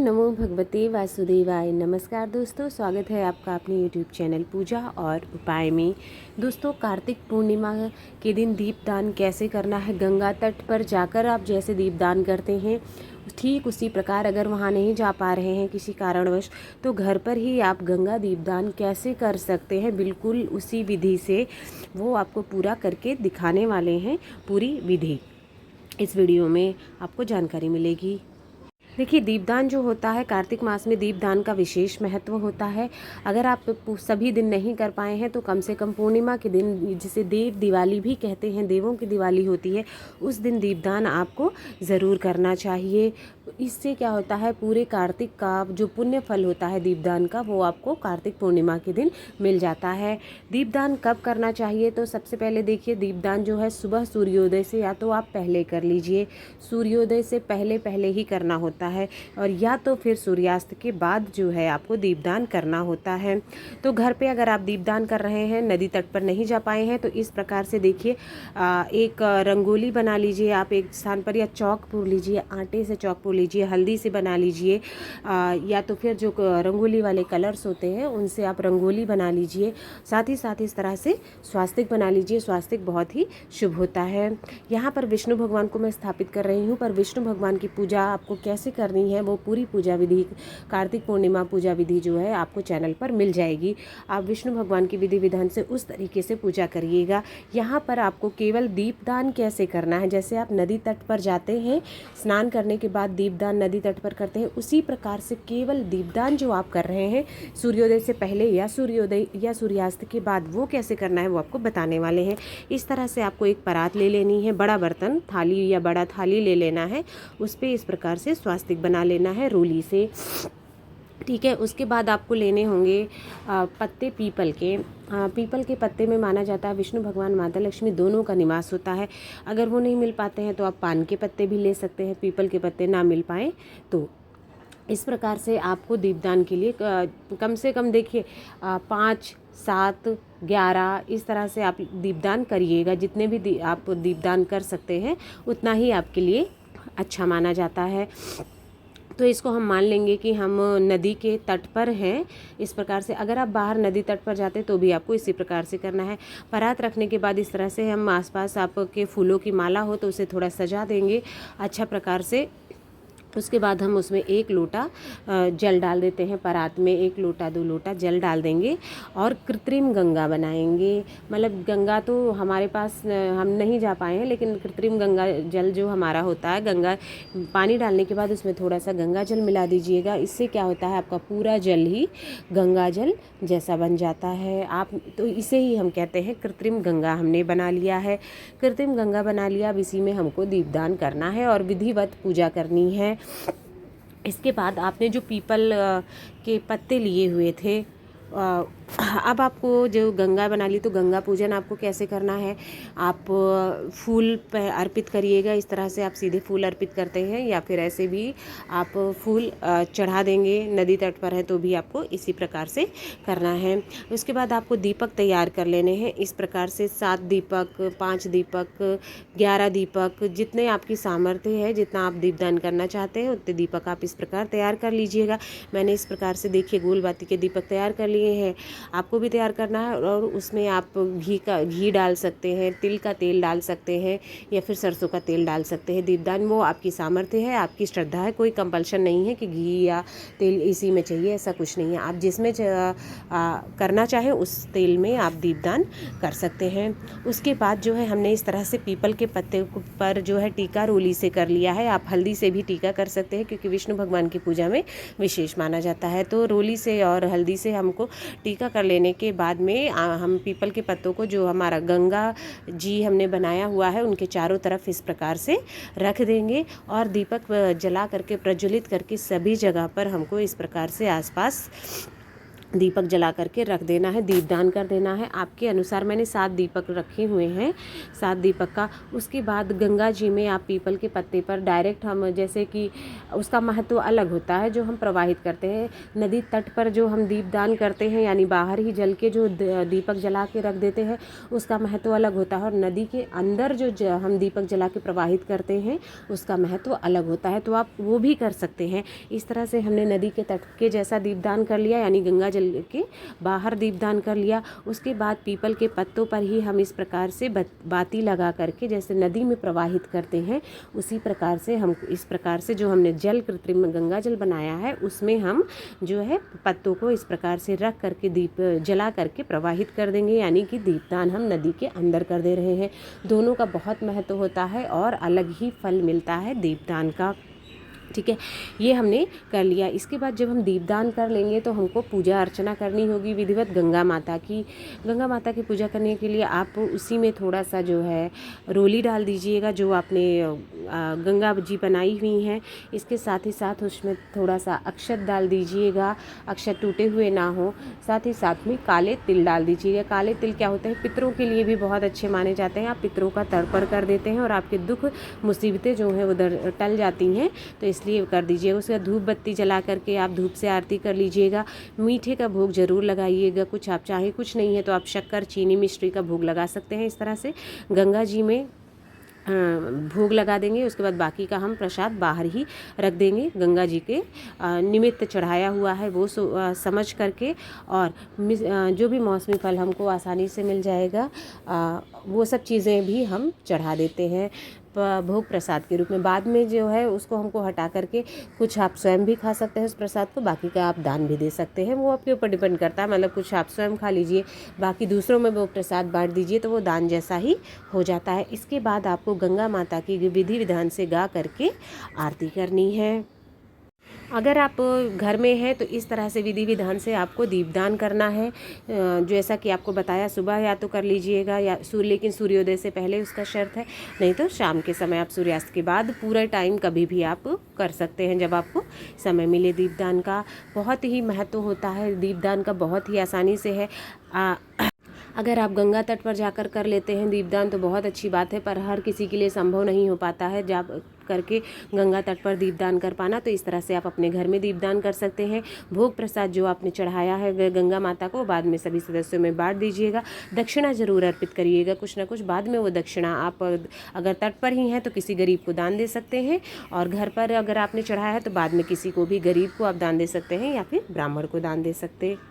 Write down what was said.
नमो भगवते वासुदेवाय। नमस्कार दोस्तों, स्वागत है आपका अपने यूट्यूब चैनल पूजा और उपाय में। दोस्तों, कार्तिक पूर्णिमा के दिन दीपदान कैसे करना है, गंगा तट पर जाकर आप जैसे दीपदान करते हैं ठीक उसी प्रकार अगर वहाँ नहीं जा पा रहे हैं किसी कारणवश, तो घर पर ही आप गंगा दीपदान कैसे कर सकते हैं, बिल्कुल उसी विधि से वो आपको पूरा करके दिखाने वाले हैं। पूरी विधि इस वीडियो में आपको जानकारी मिलेगी। देखिए, दीपदान जो होता है कार्तिक मास में, दीपदान का विशेष महत्व होता है। अगर आप सभी दिन नहीं कर पाए हैं तो कम से कम पूर्णिमा के दिन, जिसे देव दिवाली भी कहते हैं, देवों की दिवाली होती है, उस दिन दीपदान आपको ज़रूर करना चाहिए। इससे क्या होता है, पूरे कार्तिक का जो पुण्य फल होता है दीपदान का, वो आपको कार्तिक पूर्णिमा के दिन मिल जाता है। दीपदान कब करना चाहिए, तो सबसे पहले देखिए, दीपदान जो है सुबह सूर्योदय से या तो आप पहले कर लीजिए, सूर्योदय से पहले पहले ही करना होता है, और या तो फिर सूर्यास्त के बाद जो है आपको दीपदान करना होता है। तो घर पे अगर आप दीपदान कर रहे हैं, नदी तट पर नहीं जा पाए हैं, तो इस प्रकार से देखिए, एक रंगोली बना लीजिए आप एक स्थान पर, या चौक पूर लीजिए, आटे से चौक पूर लीजिए, हल्दी से बना लीजिए, या तो फिर जो रंगोली वाले कलर्स होते हैं उनसे आप रंगोली बना लीजिए। साथ ही साथ इस तरह से स्वास्तिक बना लीजिए। स्वास्तिक बहुत ही शुभ होता है। यहाँ पर विष्णु भगवान को मैं स्थापित कर रही हूँ, पर विष्णु भगवान की पूजा आपको कैसे करनी है वो पूरी पूजा विधि, कार्तिक पूर्णिमा पूजा विधि जो है आपको चैनल पर मिल जाएगी। आप विष्णु भगवान की विधि विधान से उस तरीके से पूजा करिएगा। यहाँ पर आपको केवल दीपदान कैसे करना है, जैसे आप नदी तट पर जाते हैं, स्नान करने के बाद दीपदान नदी तट पर करते हैं, उसी प्रकार से केवल दीपदान जो आप कर रहे हैं सूर्योदय से पहले या सूर्योदय या सूर्यास्त के बाद, वो कैसे करना है वो आपको बताने वाले हैं। इस तरह से आपको एक परात ले लेनी है, बड़ा बर्तन, थाली या बड़ा थाली ले लेना है, उस पर इस प्रकार से स्वास्तिक बना लेना है रोली से। ठीक है, उसके बाद आपको लेने होंगे पत्ते पीपल के। पीपल के पत्ते में माना जाता है विष्णु भगवान माता लक्ष्मी दोनों का निवास होता है। अगर वो नहीं मिल पाते हैं तो आप पान के पत्ते भी ले सकते हैं, पीपल के पत्ते ना मिल पाए तो। इस प्रकार से आपको दीपदान के लिए कम से कम देखिए 5, 7, 11 इस तरह से आप दीपदान करिएगा। जितने भी आप दीपदान कर सकते हैं उतना ही आपके लिए अच्छा माना जाता है। तो इसको हम मान लेंगे कि हम नदी के तट पर हैं। इस प्रकार से अगर आप बाहर नदी तट पर जाते तो भी आपको इसी प्रकार से करना है। परात रखने के बाद इस तरह से हम आसपास आपके फूलों की माला हो तो उसे थोड़ा सजा देंगे अच्छा प्रकार से। उसके बाद हम उसमें 1 लोटा जल डाल देते हैं, परात में 1 लोटा 2 लोटा जल डाल देंगे और कृत्रिम गंगा बनाएंगे। मतलब गंगा तो हमारे पास हम नहीं जा पाए हैं, लेकिन कृत्रिम गंगा जल जो हमारा होता है, गंगा पानी डालने के बाद उसमें थोड़ा सा गंगा जल मिला दीजिएगा। इससे क्या होता है, आपका पूरा जल ही गंगा जल जैसा बन जाता है। आप तो इसे ही हम कहते हैं कृत्रिम गंगा हमने बना लिया है। कृत्रिम गंगा बना लिया, अब इसी में हमको दीपदान करना है और विधिवत पूजा करनी है। इसके बाद आपने जो पीपल के पत्ते लिए हुए थे, अब आपको जो गंगा बना ली, तो गंगा पूजन आपको कैसे करना है, आप फूल पे अर्पित करिएगा। इस तरह से आप सीधे फूल अर्पित करते हैं या फिर ऐसे भी आप फूल चढ़ा देंगे। नदी तट पर है तो भी आपको इसी प्रकार से करना है। उसके बाद आपको दीपक तैयार कर लेने हैं। इस प्रकार से 7 दीपक, 5 दीपक, 11 दीपक, जितने आपकी सामर्थ्य है, जितना आप दीपदान करना चाहते हैं उतने दीपक आप इस प्रकार तैयार कर लीजिएगा। मैंने इस प्रकार से देखिए गोल बाती के दीपक तैयार कर लिए हैं, आपको भी तैयार करना है। और उसमें आप घी डाल सकते हैं, तिल का तेल डाल सकते हैं या फिर सरसों का तेल डाल सकते हैं। दीपदान वो आपकी सामर्थ्य है, आपकी श्रद्धा है, कोई कंपल्शन नहीं है कि घी या तेल इसी में चाहिए, ऐसा कुछ नहीं है। आप जिसमें करना चाहें उस तेल में आप दीपदान कर सकते हैं। उसके बाद जो है हमने इस तरह से पीपल के पत्ते पर जो है टीका रोली से कर लिया है। आप हल्दी से भी टीका कर सकते हैं क्योंकि विष्णु भगवान की पूजा में विशेष माना जाता है। तो रोली से और हल्दी से हमको टीका कर लेने के बाद में हम पीपल के पत्तों को, जो हमारा गंगा जी हमने बनाया हुआ है, उनके चारों तरफ इस प्रकार से रख देंगे और दीपक जला करके प्रज्वलित करके सभी जगह पर हमको इस प्रकार से आसपास दीपक जला करके रख देना है, दीपदान कर देना है। आपके अनुसार मैंने 7 दीपक रखे हुए हैं, 7 दीपक का। उसके बाद गंगा जी में आप पीपल के पत्ते पर डायरेक्ट हम, जैसे कि उसका महत्व अलग होता है जो हम प्रवाहित करते हैं। नदी तट पर जो हम दीपदान करते हैं, यानी बाहर ही जल के जो दीपक जला के रख देते हैं, उसका महत्व अलग होता है। और नदी के अंदर जो हम दीपक जला के प्रवाहित करते हैं, उसका महत्व अलग होता है। तो आप वो भी कर सकते हैं। इस तरह से हमने नदी के तट के जैसा दीपदान कर लिया, यानी गंगा जल के बाहर दीपदान कर लिया। उसके बाद पीपल के पत्तों पर ही हम इस प्रकार से बाती लगा करके, जैसे नदी में प्रवाहित करते हैं, उसी प्रकार से हम इस प्रकार से जो हमने जल कृत्रिम गंगा जल बनाया है, उसमें हम जो है पत्तों को इस प्रकार से रख करके दीप जला करके प्रवाहित कर देंगे, यानी कि दीपदान हम नदी के अंदर कर दे रहे हैं। दोनों का बहुत महत्व होता है और अलग ही फल मिलता है दीपदान का। ठीक है, ये हमने कर लिया। इसके बाद जब हम दीपदान कर लेंगे तो हमको पूजा अर्चना करनी होगी विधिवत गंगा माता की। गंगा माता की पूजा करने के लिए आप उसी में थोड़ा सा जो है रोली डाल दीजिएगा, जो आपने गंगा जी बनाई हुई हैं। इसके साथ ही साथ उसमें थोड़ा सा अक्षत डाल दीजिएगा, अक्षत टूटे हुए ना हो। साथ ही साथ में काले तिल डाल दीजिएगा। काले तिल क्या होते हैं, पितरों के लिए भी बहुत अच्छे माने जाते हैं। आप पितरों का तर्पण कर देते हैं और आपके दुख मुसीबतें जो हैं वो टल जाती हैं, तो इसलिए कर दीजिएगा। उसके बाद धूप बत्ती जला करके आप धूप से आरती कर लीजिएगा। मीठे का भोग जरूर लगाइएगा। कुछ आप चाहे, कुछ नहीं है तो आप शक्कर, चीनी, मिश्री का भोग लगा सकते हैं। इस तरह से गंगा जी में भोग लगा देंगे। उसके बाद बाकी का हम प्रसाद बाहर ही रख देंगे, गंगा जी के निमित्त चढ़ाया हुआ है वो समझ करके। और जो भी मौसमी फल हमको आसानी से मिल जाएगा, वो सब चीज़ें भी हम चढ़ा देते हैं भोग प्रसाद के रूप में। बाद में जो है उसको हमको हटा करके कुछ आप स्वयं भी खा सकते हैं उस प्रसाद को, बाकी का आप दान भी दे सकते हैं। वो आपके ऊपर डिपेंड करता है, मतलब कुछ आप स्वयं खा लीजिए, बाकी दूसरों में वो प्रसाद बांट दीजिए, तो वो दान जैसा ही हो जाता है। इसके बाद आपको गंगा माता की विधि विधान से गा करके आरती करनी है। अगर आप घर में हैं तो इस तरह से विधि विधान से आपको दीपदान करना है। जैसा कि आपको बताया, सुबह या तो कर लीजिएगा या लेकिन सूर्योदय से पहले उसका शर्त है, नहीं तो शाम के समय आप सूर्यास्त के बाद पूरा टाइम कभी भी आप कर सकते हैं जब आपको समय मिले। दीपदान का बहुत ही महत्व होता है, दीपदान का बहुत ही आसानी से है। अगर आप गंगा तट पर जाकर कर लेते हैं दीपदान तो बहुत अच्छी बात है, पर हर किसी के लिए संभव नहीं हो पाता है जा करके गंगा तट पर दीपदान कर पाना। तो इस तरह से आप अपने घर में दीपदान कर सकते हैं। भोग प्रसाद जो आपने चढ़ाया है गंगा माता को, बाद में सभी सदस्यों में बांट दीजिएगा। दक्षिणा जरूर अर्पित करिएगा, कुछ ना कुछ। बाद में वो दक्षिणा आप अगर तट पर ही हैं तो किसी गरीब को दान दे सकते हैं, और घर पर अगर आपने चढ़ाया है तो बाद में किसी को भी गरीब को आप दान दे सकते हैं या फिर ब्राह्मण को दान दे सकते हैं।